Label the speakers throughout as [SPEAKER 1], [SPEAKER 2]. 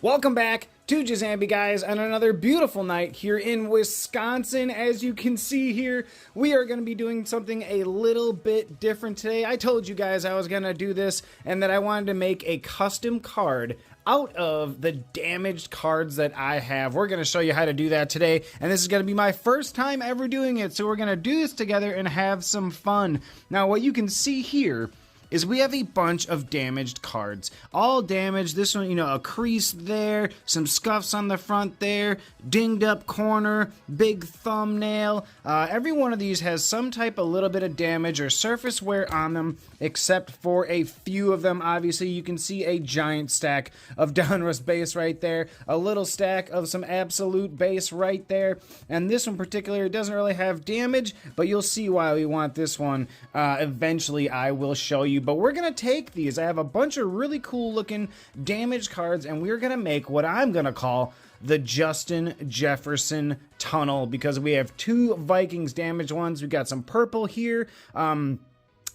[SPEAKER 1] Welcome back to Jazamby, guys, on another beautiful night here in Wisconsin. As you can see here, we are going to be doing something a little bit different today. I told you guys I was going to do this and that I wanted to make a custom card out of the damaged cards that I have. We're going to show you how to do that today, and this is going to be my first time ever doing it, so we're going to do this together and have some fun. Now, what you can see here is we have a bunch of damaged cards. All damaged. This one, you know, a crease there, some scuffs on the front there, dinged up corner, big thumbnail. Every one of these has some type of little bit of damage or surface wear on them, except for a few of them. Obviously, you can see a giant stack of Donruss base right there, a little stack of some absolute base right there, and this one in particular doesn't really have damage, but you'll see why we want this one. Eventually, I will show you. But we're going to take these. I have a bunch of really cool looking damaged cards, and we're going to make what I'm going to call the Justin Jefferson tunnel, because we have two Vikings damaged ones. We've got some purple here.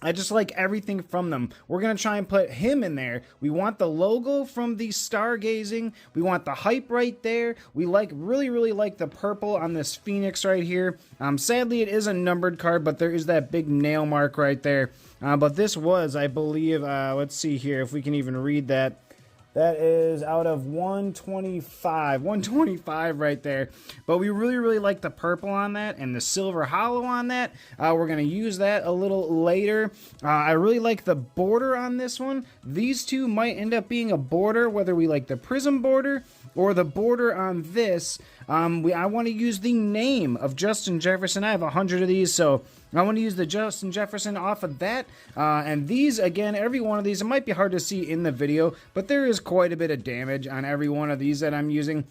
[SPEAKER 1] I just like everything from them. We're going to try and put him in there. We want the logo from the stargazing. We want the hype right there. We really like the purple on this Phoenix right here. Sadly, it is a numbered card, but there is that big nail mark right there. But this was, I believe, let's see here if we can even read that. That is out of 125 right there. But we really like the purple on that and the silver hollow on that. We're going to use that a little later. I really like the border on this one. These two might end up being a border, whether we like the prism border or the border on this. I want to use the name of Justin Jefferson. I have 100 of these, so I want to use the Justin Jefferson off of that. And these, again, every one of these, it might be hard to see in the video, but there is quite a bit of damage on every one of these that I'm using.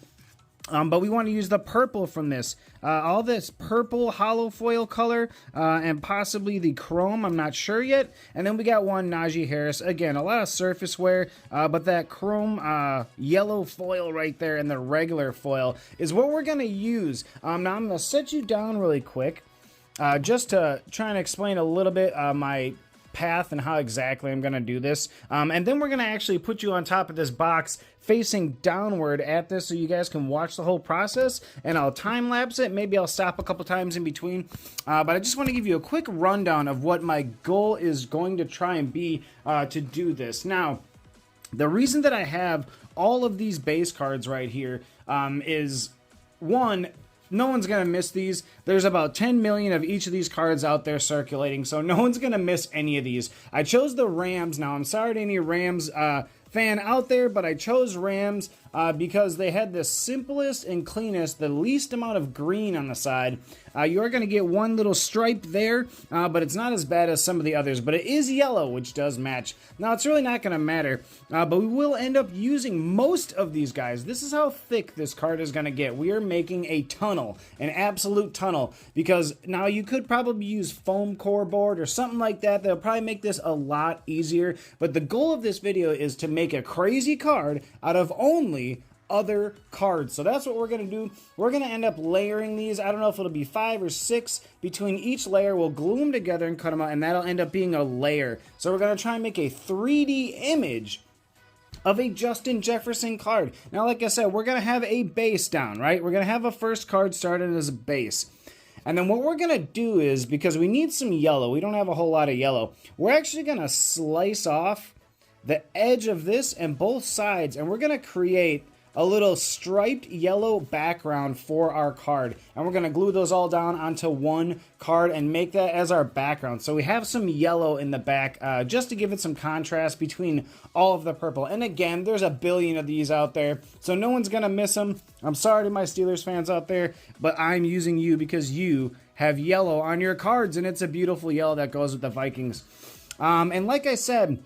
[SPEAKER 1] But we want to use the purple from this. All this purple hollow foil color and possibly the chrome. I'm not sure yet. And then we got one Najee Harris. Again, a lot of surface wear, but that chrome yellow foil right there and the regular foil is what we're going to use. Now I'm going to set you down really quick just to try and explain a little bit my path and how exactly I'm going to do this. And then we're going to actually put you on top of this box facing downward at this so you guys can watch the whole process, and I'll time lapse it. Maybe I'll stop a couple times in between, but I just want to give you a quick rundown of what my goal is going to try and be to do this. Now, the reason that I have all of these base cards right here is, one, no one's going to miss these. There's about 10 million of each of these cards out there circulating, so no one's going to miss any of these. I chose the Rams. Now, I'm sorry to any Rams fan out there, but I chose Rams because they had the simplest and cleanest, the least amount of green on the side. You are going to get one little stripe there, but it's not as bad as some of the others, but it is yellow, which does match. Now, it's really not going to matter, but we will end up using most of these guys. This is how thick this card is going to get. We are making a tunnel, an absolute tunnel, because now you could probably use foam core board or something like that. That'll probably make this a lot easier, but the goal of this video is to make a crazy card out of only other cards. So that's what we're going to do. We're going to end up layering these. I don't know if it'll be 5 or 6 between each layer. We'll glue them together and cut them out, and that'll end up being a layer. So we're going to try and make a 3D image of a Justin Jefferson card. Now, like I said, we're going to have a base down, right? We're going to have a first card started as a base. And then what we're going to do is, because we need some yellow, we don't have a whole lot of yellow, we're actually going to slice off the edge of this and both sides, and we're going to create a little striped yellow background for our card, and we're going to glue those all down onto one card and make that as our background. So we have some yellow in the back just to give it some contrast between all of the purple. And again, there's a billion of these out there, so no one's going to miss them. I'm sorry to my Steelers fans out there, but I'm using you because you have yellow on your cards, and it's a beautiful yellow that goes with the Vikings. And like I said,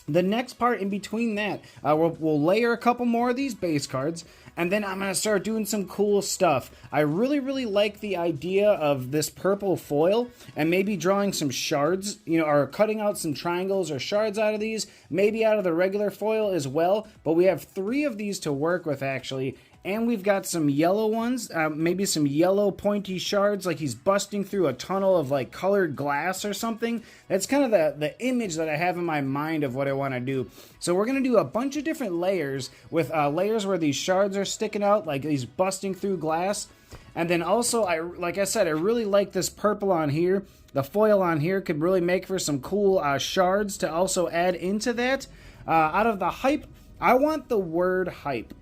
[SPEAKER 1] the next part in between that, we'll layer a couple more of these base cards, and then I'm going to start doing some cool stuff. I really like the idea of this purple foil and maybe drawing some shards, or cutting out some triangles or shards out of these, maybe out of the regular foil as well. But we have 3 of these to work with, actually, and we've got some yellow ones, maybe some yellow pointy shards, like he's busting through a tunnel of like colored glass or something. That's kind of the image that I have in my mind of what I want to do. So we're going to do a bunch of different layers with layers where these shards are sticking out, like he's busting through glass. And then also, like I said, I really like this purple on here. The foil on here could really make for some cool shards to also add into that. Out of the hype, I want the word hype.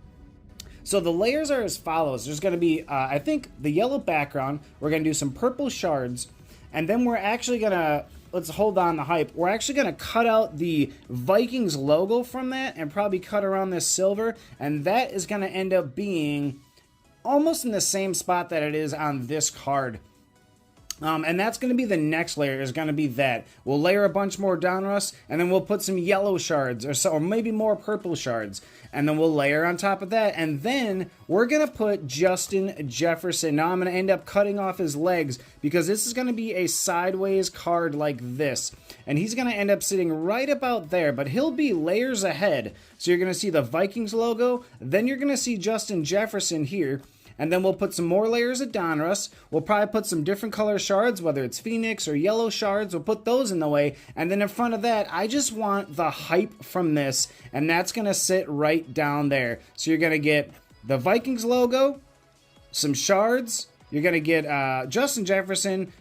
[SPEAKER 1] So the layers are as follows. There's going to be, I think, the yellow background. We're going to do some purple shards. And then we're actually going to, let's hold on the hype. We're actually going to cut out the Vikings logo from that and probably cut around this silver. And that is going to end up being almost in the same spot that it is on this card. And that's going to be the next layer, is going to be that. We'll layer a bunch more Donruss, and then we'll put some yellow shards, or maybe more purple shards. And then we'll layer on top of that. And then we're going to put Justin Jefferson. Now I'm going to end up cutting off his legs, because this is going to be a sideways card like this. And he's going to end up sitting right about there, but he'll be layers ahead. So you're going to see the Vikings logo, then you're going to see Justin Jefferson here. And then we'll put some more layers of Donruss. We'll probably put some different color shards, whether it's Phoenix or yellow shards. We'll put those in the way. And then in front of that, I just want the hype from this. And that's going to sit right down there. So you're going to get the Vikings logo, some shards. You're going to get Justin Jefferson,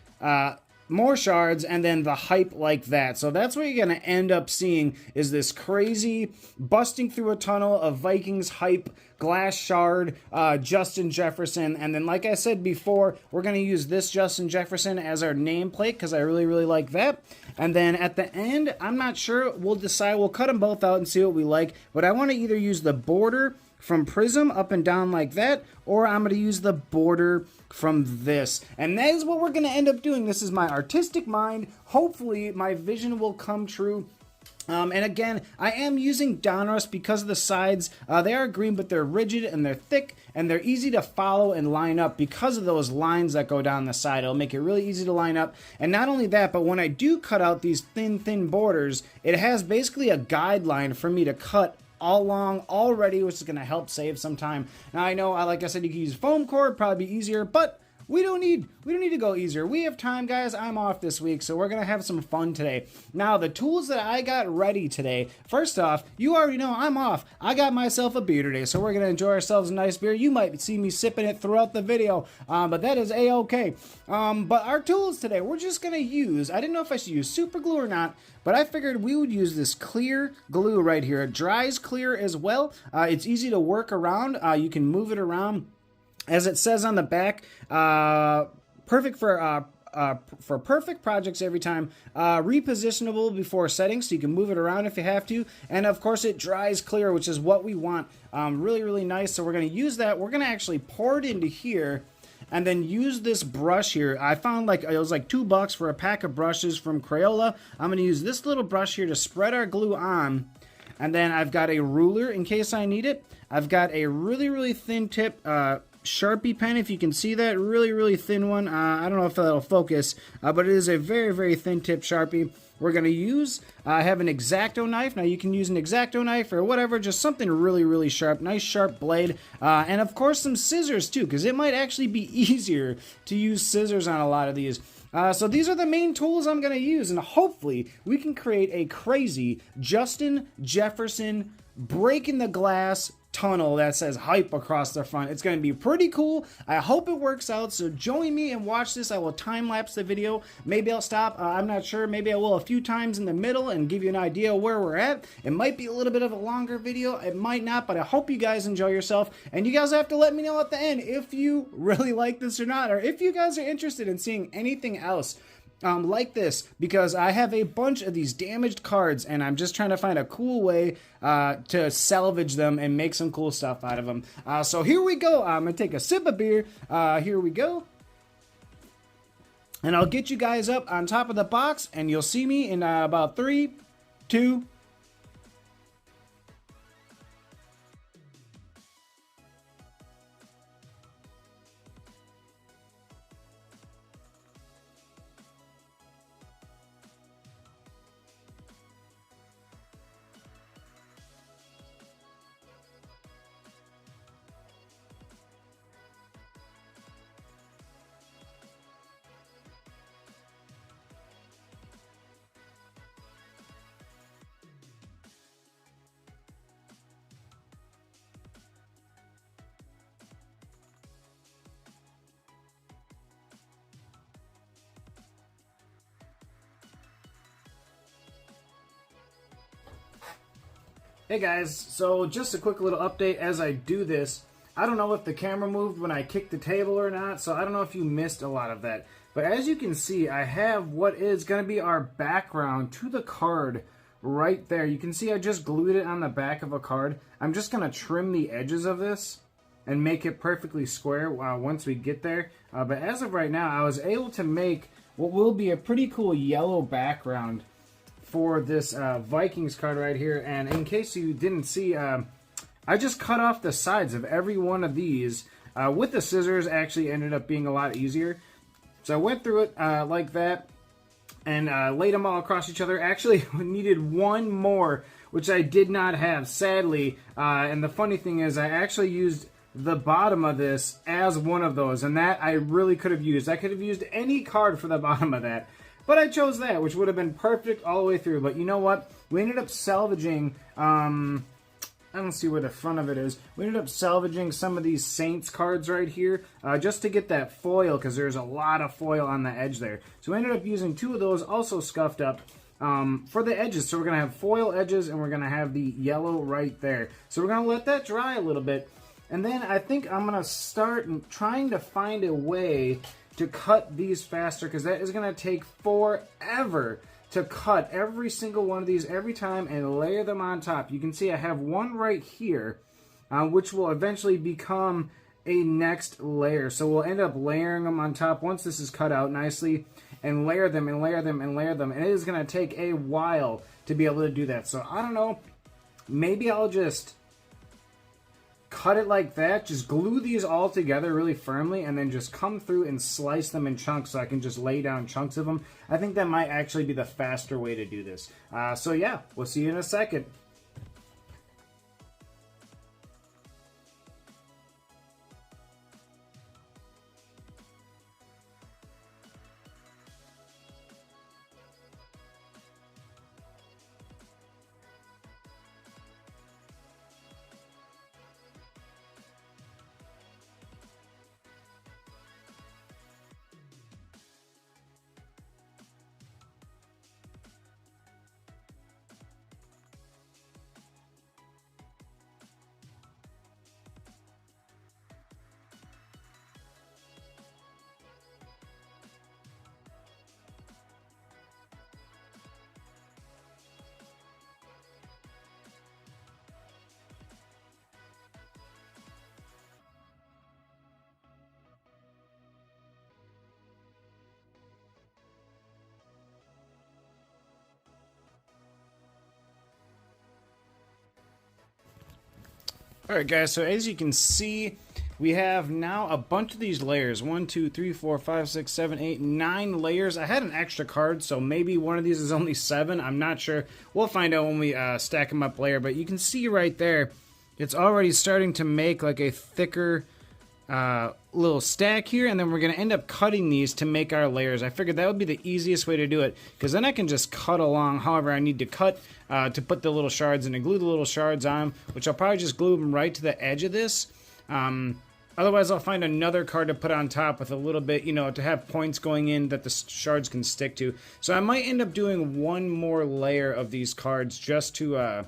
[SPEAKER 1] more shards, and then the hype like that. So that's what you're going to end up seeing, is this crazy busting through a tunnel of Vikings hype, glass shard, Justin Jefferson. And then, like I said before, we're going to use this Justin Jefferson as our nameplate, because I really, really like that. And then at the end, I'm not sure. We'll decide. We'll cut them both out and see what we like. But I want to either use the border from Prism up and down like that, or I'm going to use the border from this. And that is what we're going to end up doing. This is my artistic mind. Hopefully my vision will come true. And again, I am using Donruss because of the sides. They are green, but they're rigid and they're thick and they're easy to follow and line up because of those lines that go down the side. It'll make it really easy to line up. And not only that, but when I do cut out these thin borders, it has basically a guideline for me to cut all along already, which is going to help save some time. Now I know, like I said, you can use foam core, probably be easier, but we don't need to go easier. We have time, guys. I'm off this week, so we're going to have some fun today. Now, the tools that I got ready today, first off, you already know I'm off. I got myself a beer today, so we're going to enjoy ourselves a nice beer. You might see me sipping it throughout the video, but that is A-okay. But our tools today, we're just going to use, I didn't know if I should use super glue or not, but I figured we would use this clear glue right here. It dries clear as well. It's easy to work around. You can move it around. As it says on the back, perfect for perfect projects every time. Repositionable before setting, so you can move it around if you have to. And of course, it dries clear, which is what we want. Really, really nice. So we're going to use that. We're going to actually pour it into here, and then use this brush here. I found it was like $2 for a pack of brushes from Crayola. I'm going to use this little brush here to spread our glue on. And then I've got a ruler in case I need it. I've got a really, really thin tip Sharpie pen, if you can see that, really, really thin one. I don't know if that'll focus, but it is a very, very thin tip Sharpie. We're going to use, I have an X-Acto knife. Now you can use an X-Acto knife or whatever, just something really, really sharp, nice sharp blade. And of course some scissors too, because it might actually be easier to use scissors on a lot of these. So these are the main tools I'm going to use, and hopefully we can create a crazy Justin Jefferson breaking the glass tunnel that says hype across the front. It's going to be pretty cool. I hope it works out, so join me and watch this. I will time-lapse the video. Maybe I'll stop. I'm not sure. Maybe I will a few times in the middle and give you an idea where we're at. It might be a little bit of a longer video. It might not, but I hope you guys enjoy yourself. And you guys have to let me know at the end if you really like this or not, or if you guys are interested in seeing anything else like this, because I have a bunch of these damaged cards and I'm just trying to find a cool way to salvage them and make some cool stuff out of them. So here we go. I'm going to take a sip of beer. Here we go. And I'll get you guys up on top of the box and you'll see me in about 3, 2, Hey guys, so just a quick little update as I do this. I don't know if the camera moved when I kicked the table or not, so I don't know if you missed a lot of that. But as you can see, I have what is going to be our background to the card right there. You can see I just glued it on the back of a card. I'm just going to trim the edges of this and make it perfectly square once we get there. But as of right now, I was able to make what will be a pretty cool yellow background for this Vikings card right here. And in case you didn't see, I just cut off the sides of every one of these with the scissors. Actually ended up being a lot easier. So I went through it like that and laid them all across each other. Actually needed one more, which I did not have, sadly. And the funny thing is I actually used the bottom of this as one of those, and that I really could have used. I could have used any card for the bottom of that, but I chose that, which would have been perfect all the way through. But you know what? We ended up salvaging, I don't see where the front of it is. We ended up salvaging some of these Saints cards right here, just to get that foil, because there's a lot of foil on the edge there. So we ended up using two of those, also scuffed up, for the edges. So we're going to have foil edges, and we're going to have the yellow right there. So we're going to let that dry a little bit. And then I think I'm going to start trying to find a way to cut these faster, because that is going to take forever to cut every single one of these every time and layer them on top. You can see I have one right here, which will eventually become a next layer. So we'll end up layering them on top once this is cut out nicely, and layer them and layer them and layer them. And it is going to take a while to be able to do that. So I don't know, maybe I'll just cut it like that, just glue these all together really firmly, and then just come through and slice them in chunks so I can just lay down chunks of them. I think that might actually be the faster way to do this. So yeah, we'll see you in a second. Alright guys, so as you can see, we have now a bunch of these layers. 1, 2, 3, 4, 5, 6, 7, 8, 9 layers. I had an extra card, so maybe one of these is only 7. I'm not sure. We'll find out when we stack them up later. But you can see right there, it's already starting to make like a thicker little stack here, and then we're going to end up cutting these to make our layers. I figured that would be the easiest way to do it, because then I can just cut along however I need to cut to put the little shards in and glue the little shards on, which I'll probably just glue them right to the edge of this. Otherwise, I'll find another card to put on top with a little bit, you know, to have points going in that the shards can stick to. So I might end up doing one more layer of these cards just to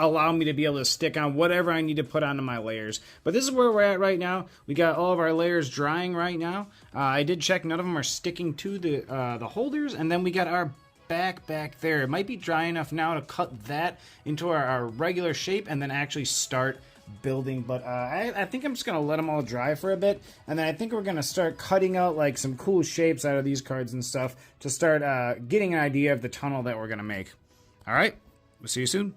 [SPEAKER 1] allow me to be able to stick on whatever I need to put onto my layers. But this is where we're at right now. We got all of our layers drying right now. I did check, none of them are sticking to the holders, and then we got our back there. It might be dry enough now to cut that into our regular shape and then actually start building. But I think I'm just gonna let them all dry for a bit, and then I think we're gonna start cutting out like some cool shapes out of these cards and stuff to start getting an idea of the tunnel that we're gonna make. All right, we'll see you soon.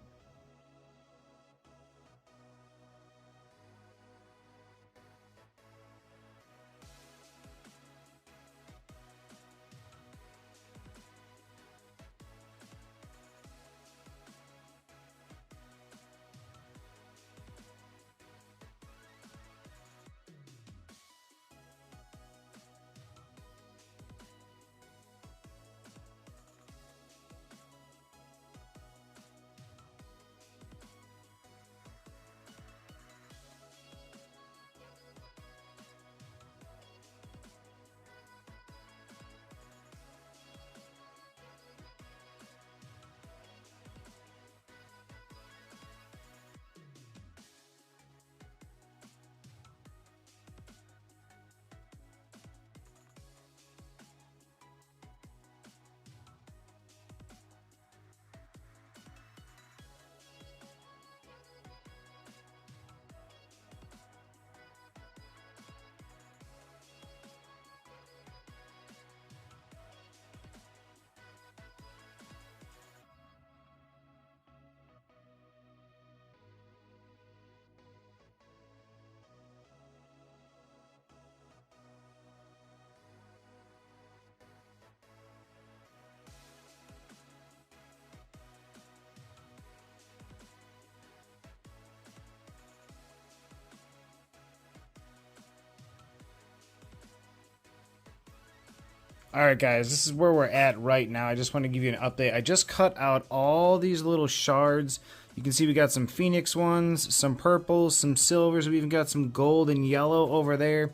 [SPEAKER 1] Alright guys, this is where we're at right now. I just want to give you an update. I just cut out all these little shards. You can see we got some phoenix ones, some purples, some silvers. We even got some gold and yellow over there.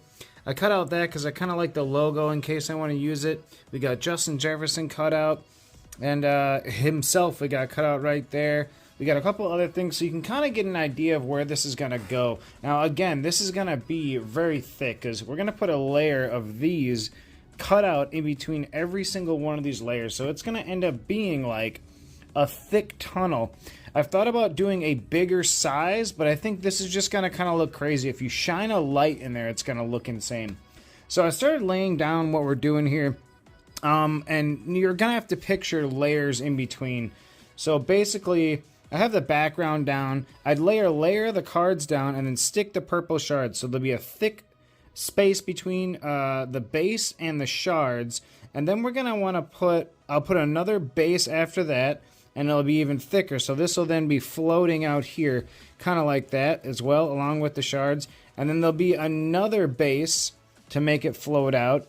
[SPEAKER 1] I cut out that because I kind of like the logo in case I want to use it. We got Justin Jefferson cut out. And himself we got cut out right there. We got a couple other things so you can kind of get an idea of where this is going to go. Now again, this is going to be very thick because we're going to put a layer of these cut out in between every single one of these layers. So it's going to end up being like a thick tunnel. I've thought about doing a bigger size, but I think this is just going to kind of look crazy. If you shine a light in there, it's going to look insane. So I started laying down what we're doing here. And you're going to have to picture layers in between. So basically, I have the background down. I'd layer the cards down and then stick the purple shards. So there'll be a thick space between the base and the shards. And then we're going to want to I'll put another base after that. And it'll be even thicker. So this will then be floating out here. Kind of like that as well, along with the shards. And then there'll be another base to make it float out.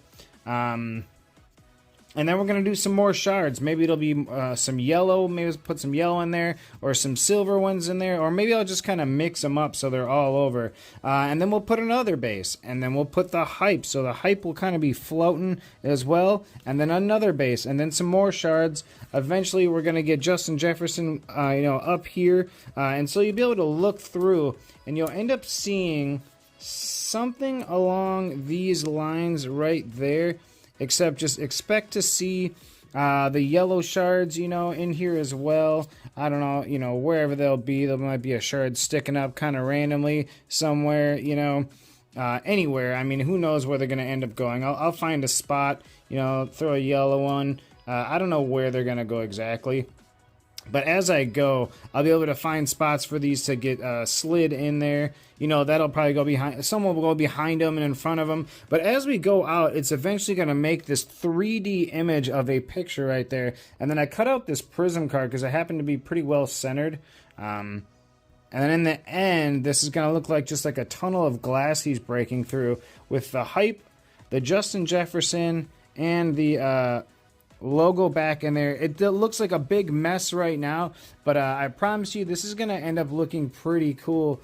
[SPEAKER 1] And then we're going to do some more shards. Maybe it'll be some yellow. Maybe put some yellow in there. Or some silver ones in there. Or maybe I'll just kind of mix them up so they're all over. And then we'll put another base. And then we'll put the hype. So the hype will kind of be floating as well. And then another base. And then some more shards. Eventually we're going to get Justin Jefferson up here. And so you'll be able to look through. And you'll end up seeing something along these lines right there. Except just expect to see the yellow shards, in here as well. I don't know, wherever they'll be. There might be a shard sticking up kind of randomly somewhere, anywhere. I mean, who knows where they're going to end up going. I'll find a spot, throw a yellow one. I don't know where they're going to go exactly. But as I go, I'll be able to find spots for these to get slid in there. That'll probably go behind. Someone will go behind them and in front of them. But as we go out, it's eventually going to make this 3D image of a picture right there. And then I cut out this prism card because it happened to be pretty well centered. And then in the end, this is going to look like just like a tunnel of glass he's breaking through with the hype, the Justin Jefferson, and the logo back in there. It looks like a big mess right now, but I promise you this is going to end up looking pretty cool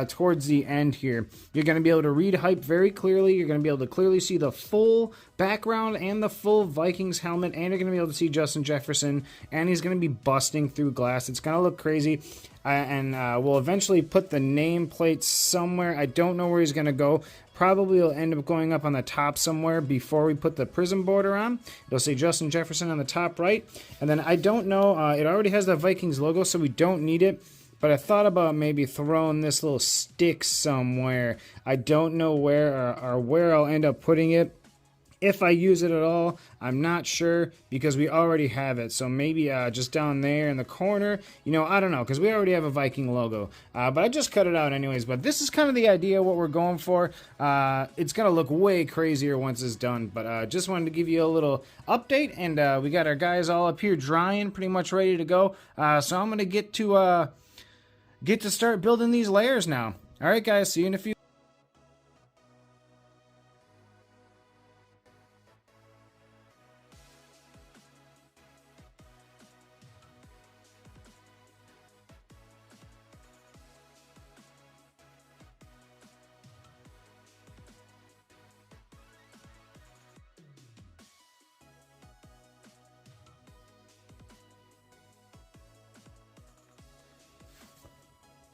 [SPEAKER 1] towards the end here. You're going to be able to read hype very clearly. You're going to be able to clearly see the full background and the full Vikings helmet, and you're going to be able to see Justin Jefferson, and he's going to be busting through glass. It's going to look crazy. And we'll eventually put the nameplate somewhere. I don't know where he's going to go. Probably will end up going up on the top somewhere before we put the prism border on. It'll say Justin Jefferson on the top right. And then I don't know. It already has the Vikings logo, so we don't need it. But I thought about maybe throwing this little stick somewhere. I don't know where or where I'll end up putting it. If I use it at all, I'm not sure because we already have it. So maybe just down there in the corner, I don't know, because we already have a Viking logo. But I just cut it out anyways. But this is kind of the idea of what we're going for. It's going to look way crazier once it's done. But just wanted to give you a little update. And we got our guys all up here drying, pretty much ready to go. So I'm going to get to start building these layers now. All right, guys, see you in a few.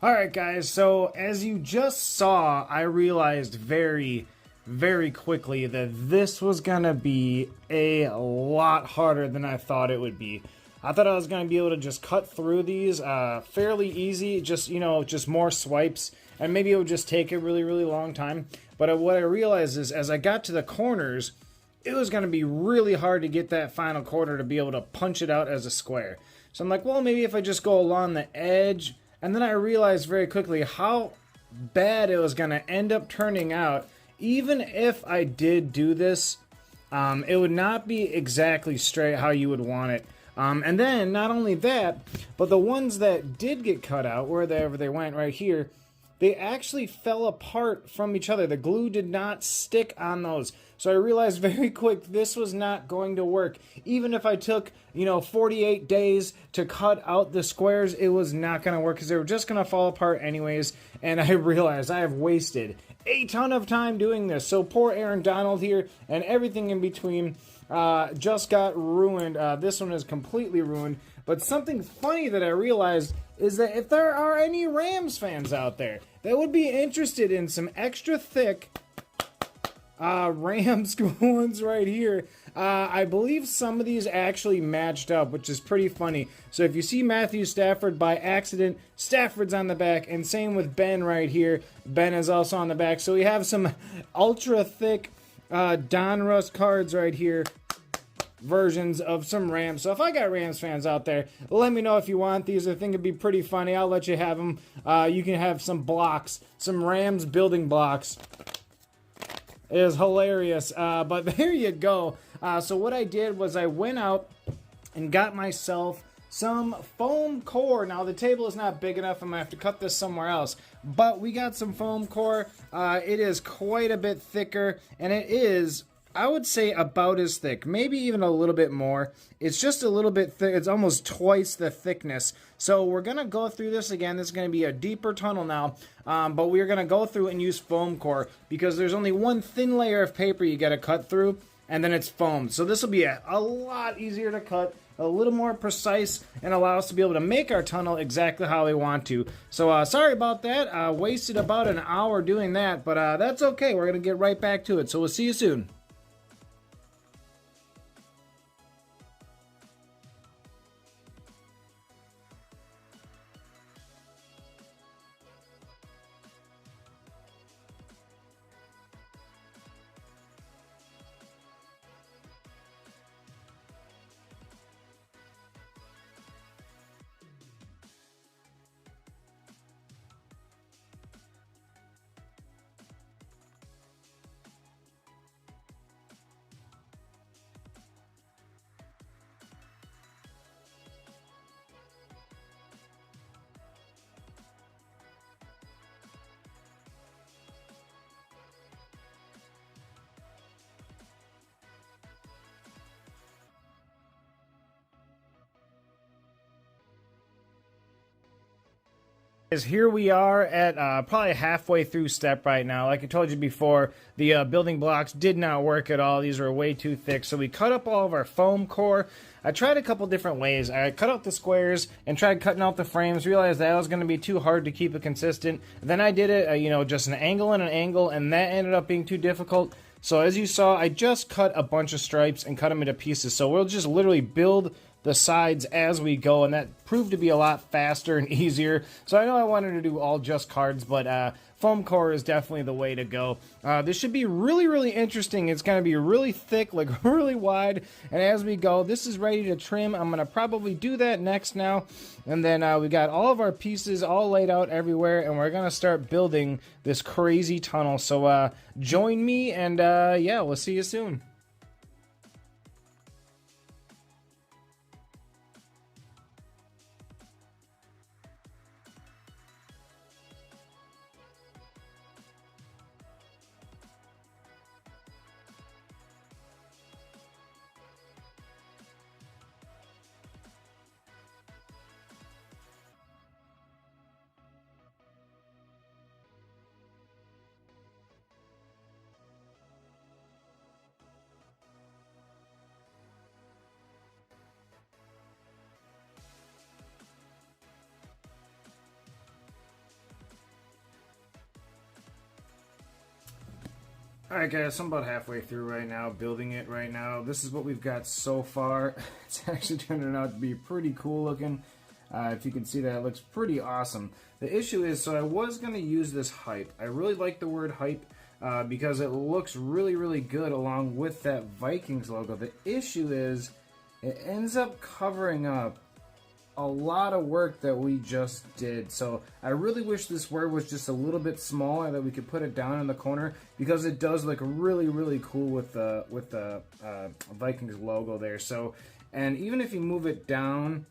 [SPEAKER 1] Alright guys, so as you just saw, I realized very, very quickly that this was going to be a lot harder than I thought it would be. I thought I was going to be able to just cut through these fairly easy, just more swipes, and maybe it would just take a really, really long time. But what I realized is as I got to the corners, it was going to be really hard to get that final corner to be able to punch it out as a square. So I'm like, well, maybe if I just go along the edge. And then I realized very quickly how bad it was going to end up turning out. Even if I did do this, it would not be exactly straight how you would want it. And then, not only that, but the ones that did get cut out, wherever they went right here, they actually fell apart from each other. The glue did not stick on those. So I realized very quick this was not going to work. Even if I took, 48 days to cut out the squares, it was not going to work because they were just going to fall apart anyways. And I realized I have wasted a ton of time doing this. So poor Aaron Donald here and everything in between just got ruined. This one is completely ruined. But something funny that I realized is that if there are any Rams fans out there that would be interested in some extra thick Rams ones right here, I believe some of these actually matched up, which is pretty funny. So if you see Matthew Stafford by accident, Stafford's on the back, and same with Ben right here. Ben is also on the back. So we have some ultra thick Donruss cards right here, versions of some Rams. So if I got Rams fans out there, let me know if you want these. I think it'd be pretty funny. I'll let you have them. You can have some blocks, some Rams building blocks. It is hilarious. But there you go. So what I did was I went out and got myself some foam core. Now the table is not big enough. I'm going to have to cut this somewhere else. But we got some foam core. It is quite a bit thicker. And it is, I would say, about as thick. Maybe even a little bit more. It's just a little bit thick. It's almost twice the thickness. So we're going to go through this again. This is going to be a deeper tunnel now. But we're going to go through and use foam core because there's only one thin layer of paper you got to cut through, and then it's foamed. So this will be a lot easier to cut, a little more precise, and allow us to be able to make our tunnel exactly how we want to. So sorry about that. Wasted about an hour doing that, but that's okay. We're going to get right back to it. So we'll see you soon. Here we are at probably halfway through step right now. Like I told you before, the building blocks did not work at all. These were way too thick. So we cut up all of our foam core. I tried a couple different ways. I cut out the squares and tried cutting out the frames. Realized that was going to be too hard to keep it consistent. Then I did it, just an angle and an angle, and that ended up being too difficult. So as you saw, I just cut a bunch of stripes and cut them into pieces. So we'll just literally build the sides as we go, and that proved to be a lot faster and easier. So I know I wanted to do all just cards, but foam core is definitely the way to go. This should be really, really interesting. It's going to be really thick, like really wide, and as we go, this is ready to trim. I'm going to probably do that next now, and then we got all of our pieces all laid out everywhere, and we're going to start building this crazy tunnel. So join me, and yeah, we'll see you soon. Alright guys, so I'm about halfway through right now, building it right now. This is what we've got so far. It's actually turning out to be pretty cool looking. If you can see that, it looks pretty awesome. The issue is, so I was going to use this hype. I really like the word hype because it looks really, really good along with that Vikings logo. The issue is, it ends up covering up a lot of work that we just did. So I really wish this word was just a little bit smaller, that we could put it down in the corner, because it does look really, really cool with the Vikings logo there. So, and even if you move it down,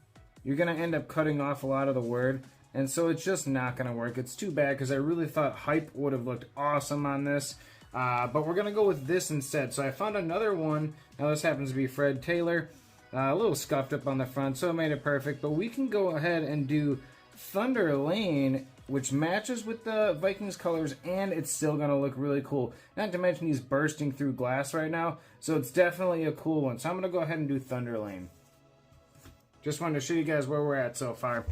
[SPEAKER 1] you're gonna end up cutting off a lot of the word. and so it's just not going to work. It's too bad because I really thought hype would have looked awesome on this. But we're going to go with this instead. So I found another one. Now this happens to be Fred Taylor. A little scuffed up on the front, so it made it perfect. But we can go ahead and do Thunder Lane, which matches with the Vikings colors, and it's still going to look really cool. Not to mention he's bursting through glass right now, so it's definitely a cool one. So I'm going to go ahead and do Thunder Lane. Just wanted to show you guys where we're at so far.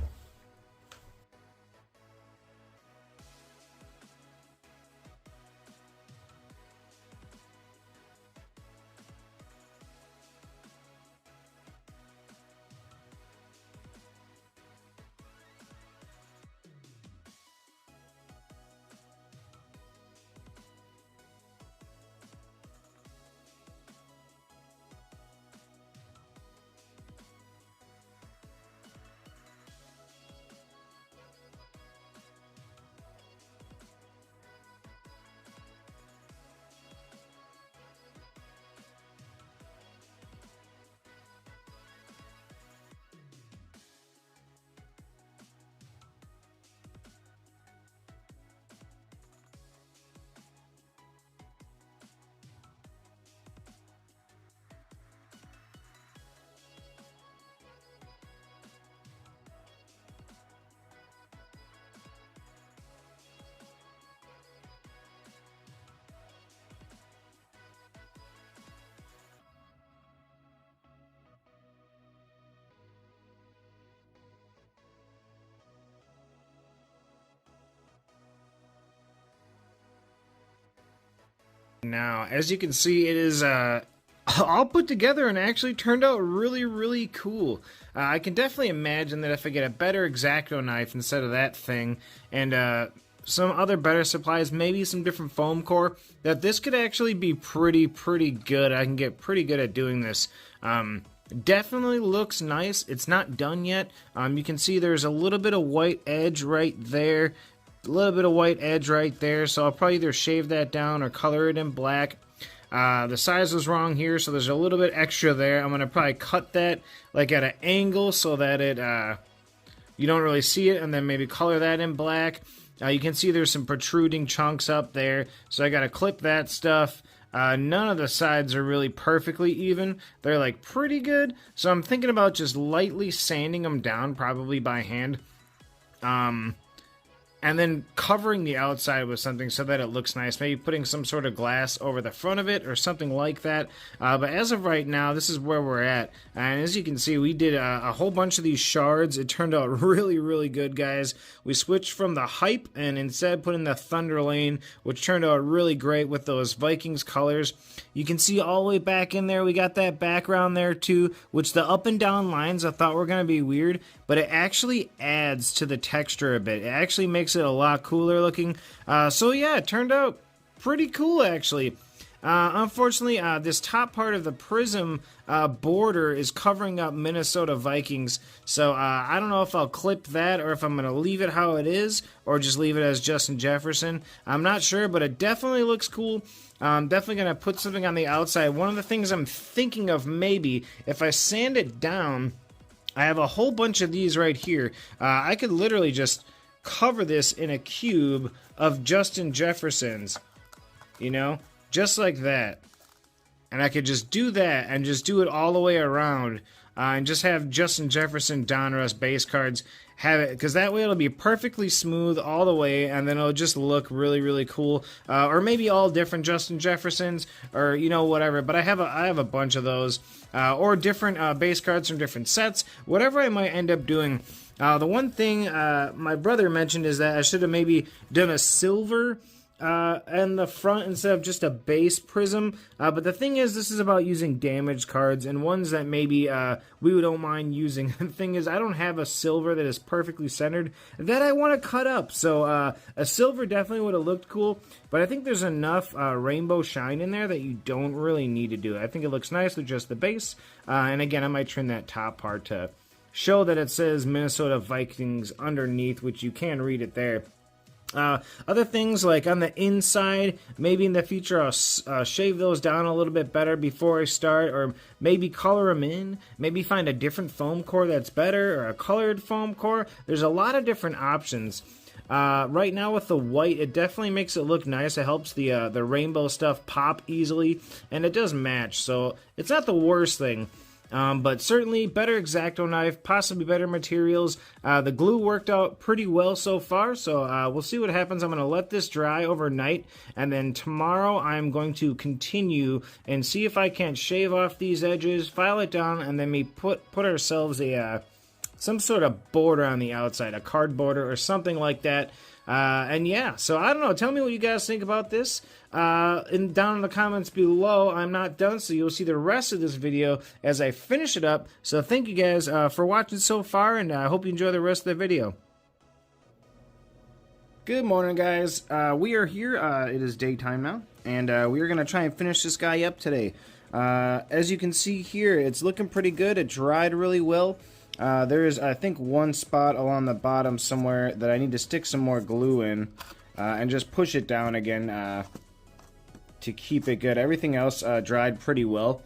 [SPEAKER 1] Now, as you can see, it is all put together and actually turned out really, really cool. I can definitely imagine that if I get a better X-Acto knife instead of that thing, and some other better supplies, maybe some different foam core, that this could actually be pretty good. I can get pretty good at doing this. Definitely looks nice. It's not done yet. You can see there's a little bit of white edge right there. A little bit of white edge right there, so I'll probably either shave that down or color it in black. The size was wrong here, so there's a little bit extra there. I'm going to probably cut that like at an angle so that it you don't really see it, and then maybe color that in black. You can see there's some protruding chunks up there, so I got to clip that stuff. None of the sides are really perfectly even. They're like pretty good, so I'm thinking about just lightly sanding them down, probably by hand. And then covering the outside with something so that it looks nice. Maybe putting some sort of glass over the front of it or something like that. But as of right now, this is where we're at. And as you can see, we did a whole bunch of these shards. It turned out really good, guys. We switched from the hype and instead put in the Thunder Lane, which turned out really great with those Vikings colors. You can see all the way back in there, we got that background there too, which the up and down lines I thought were going to be weird, but it actually adds to the texture a bit. It actually makes it a lot cooler looking. So yeah, it turned out pretty cool actually. Unfortunately, this top part of the prism border is covering up Minnesota Vikings, so I don't know if I'll clip that or if I'm going to leave it how it is or just leave it as Justin Jefferson. I'm not sure, but it definitely looks cool. I'm definitely going to put something on the outside. One of the things I'm thinking of maybe, if I sand it down, I have a whole bunch of these right here. I could literally just cover this in a cube of Justin Jeffersons, you know, just like that. And I could just do that and just do it all the way around and just have Justin Jefferson Donruss base cards have it, because that way it'll be perfectly smooth all the way, and then it'll just look really cool. Or maybe all different Justin Jeffersons, or you know, whatever. But I have a bunch of those, or different base cards from different sets. Whatever I might end up doing. The one thing my brother mentioned is that I should have maybe done a silver in the front instead of just a base prism. But the thing is, this is about using damaged cards and ones that maybe we don't mind using. The thing is, I don't have a silver that is perfectly centered that I want to cut up. So a silver definitely would have looked cool. But I think there's enough rainbow shine in there that you don't really need to do it. I think it looks nice with just the base. And again, I might trim that top part to show that it says Minnesota Vikings underneath, which you can read it there. Other things like on the inside, maybe in the future I'll shave those down a little bit better before I start, or maybe color them in, maybe find a different foam core that's better, or a colored foam core. There's a lot of different options. Right now with the white, it definitely makes it look nice. It helps the rainbow stuff pop easily, and it does match, so it's not the worst thing. But certainly better X-Acto knife, possibly better materials. The glue worked out pretty well so far, so we'll see what happens. I'm going to let this dry overnight, and then tomorrow I'm going to continue and see if I can't shave off these edges, file it down, and then put ourselves some sort of border on the outside, a card border or something like that. And yeah, so I don't know. Tell me what you guys think about this down in the comments below. I'm not done, so you'll see the rest of this video as I finish it up. So thank you guys for watching so far, and I hope you enjoy the rest of the video. Good morning, guys. We are here. It is daytime now, and we are going to try and finish this guy up today. As you can see here, it's looking pretty good. It dried really well. There is, I think, one spot along the bottom somewhere that I need to stick some more glue in and just push it down again to keep it good. Everything else dried pretty well.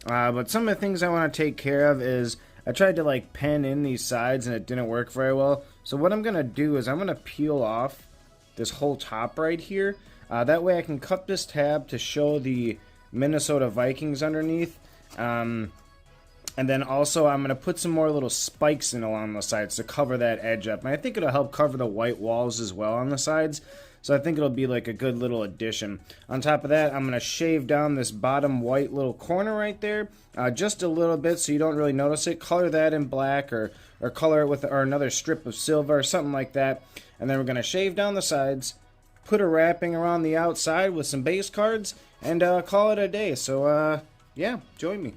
[SPEAKER 1] But some of the things I want to take care of is I tried to like pen in these sides and it didn't work very well. So what I'm going to do is I'm going to peel off this whole top right here. That way I can cut this tab to show the Minnesota Vikings underneath. And then also I'm going to put some more little spikes in along the sides to cover that edge up. And I think it'll help cover the white walls as well on the sides. So I think it'll be like a good little addition. On top of that, I'm going to shave down this bottom white little corner right there. Just a little bit so you don't really notice it. Color that in black or color it with another strip of silver or something like that. And then we're going to shave down the sides. Put a wrapping around the outside with some base cards. And call it a day. So yeah, join me.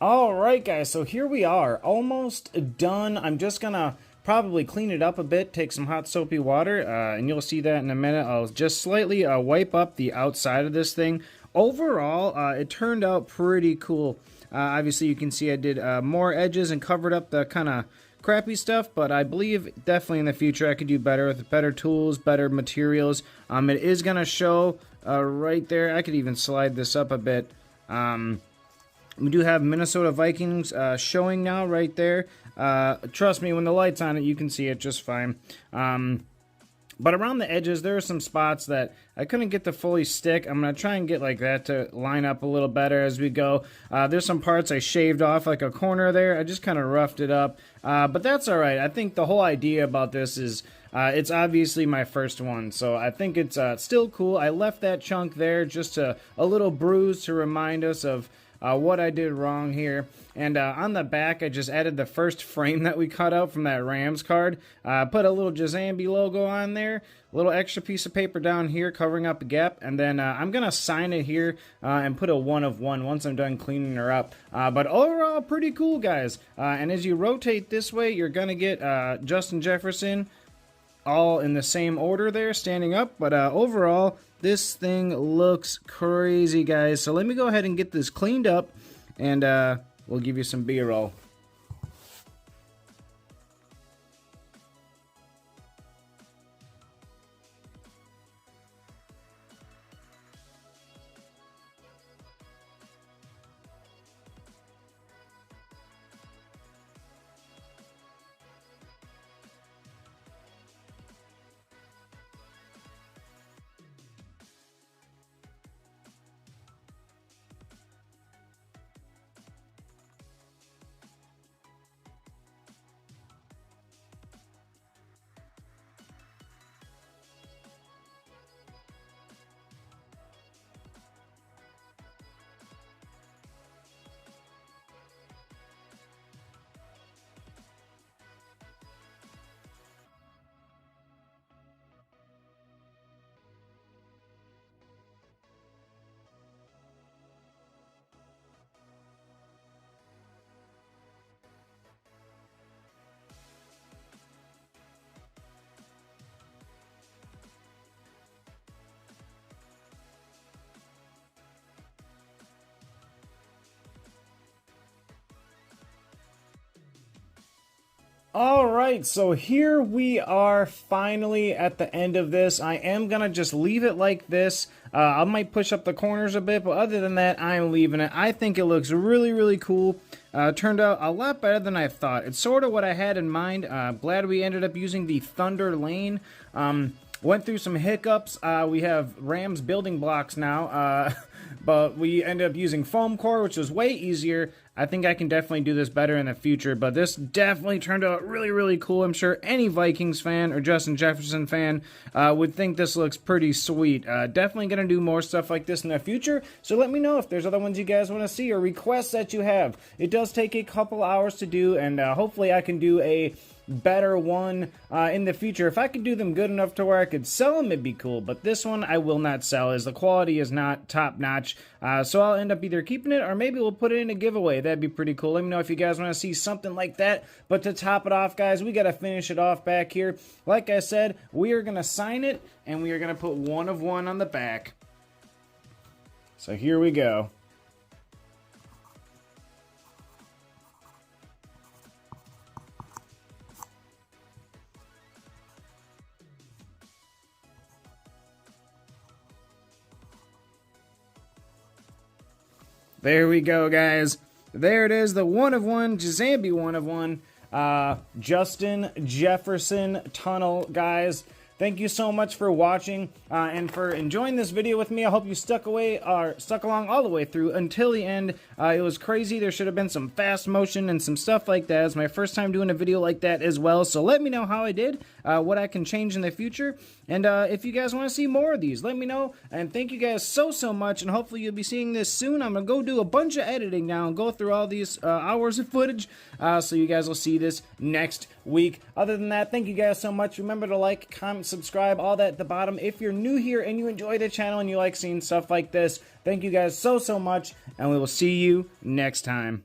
[SPEAKER 1] Alright guys, so here we are, almost done. I'm just gonna probably clean it up a bit, take some hot soapy water, and you'll see that in a minute. I'll just slightly wipe up the outside of this thing. Overall, it turned out pretty cool. Obviously you can see I did more edges and covered up the kind of crappy stuff, but I believe definitely in the future I could do better with better tools, better materials. It is gonna show right there. I could even slide this up a bit. We do have Minnesota Vikings showing now right there. Trust me, when the light's on it, you can see it just fine. But around the edges, there are some spots that I couldn't get to fully stick. I'm going to try and get like that to line up a little better as we go. There's some parts I shaved off, like a corner there. I just kind of roughed it up. But that's all right. I think the whole idea about this is it's obviously my first one, so I think it's still cool. I left that chunk there just a little bruise to remind us of what I did wrong here. And on the back, I just added the first frame that we cut out from that Rams card. Put a little Jazamby logo on there, a little extra piece of paper down here covering up a gap, and then I'm going to sign it here and put a 1 of 1 once I'm done cleaning her up. But overall, pretty cool, guys. And as you rotate this way, you're going to get Justin Jefferson all in the same order there, standing up. But overall, this thing looks crazy, guys. So let me go ahead and get this cleaned up, and we'll give you some B-roll. Alright, so here we are finally at the end of this. I am going to just leave it like this. I might push up the corners a bit, but other than that, I'm leaving it. I think it looks really, really cool. Turned out a lot better than I thought. It's sort of what I had in mind. Glad we ended up using the Thunder Lane. Went through some hiccups. We have Rams building blocks now, but we ended up using foam core, which was way easier. I think I can definitely do this better in the future, but this definitely turned out really, really cool. I'm sure any Vikings fan or Justin Jefferson fan would think this looks pretty sweet. Definitely going to do more stuff like this in the future, so let me know if there's other ones you guys want to see or requests that you have. It does take a couple hours to do, and hopefully I can do a better one in the future. If I could do them good enough to where I could sell them, it'd be cool, but this one I will not sell as the quality is not top notch. So I'll end up either keeping it or maybe we'll put it in a giveaway. That'd be pretty cool. Let me know if you guys want to see something like that. But to top it off, guys, we got to finish it off back here. Like I said, we are going to sign it and we are going to put 1 of 1 on the back. So here we go. There we go, guys. There it is, the 1 of 1, Jazamby 1 of 1, Justin Jefferson tunnel, guys. Thank you so much for watching and for enjoying this video with me. I hope you stuck along all the way through until the end. It was crazy. There should have been some fast motion and some stuff like that. It's my first time doing a video like that as well. So let me know how I did, what I can change in the future. And if you guys want to see more of these, let me know. And thank you guys so much. And hopefully you'll be seeing this soon. I'm going to go do a bunch of editing now and go through all these hours of footage. So you guys will see this next week. Other than that, thank you guys so much. Remember to like, comment, subscribe, all that at the bottom. If you're new here and you enjoy the channel and you like seeing stuff like this, thank you guys so much. And we will see you next time.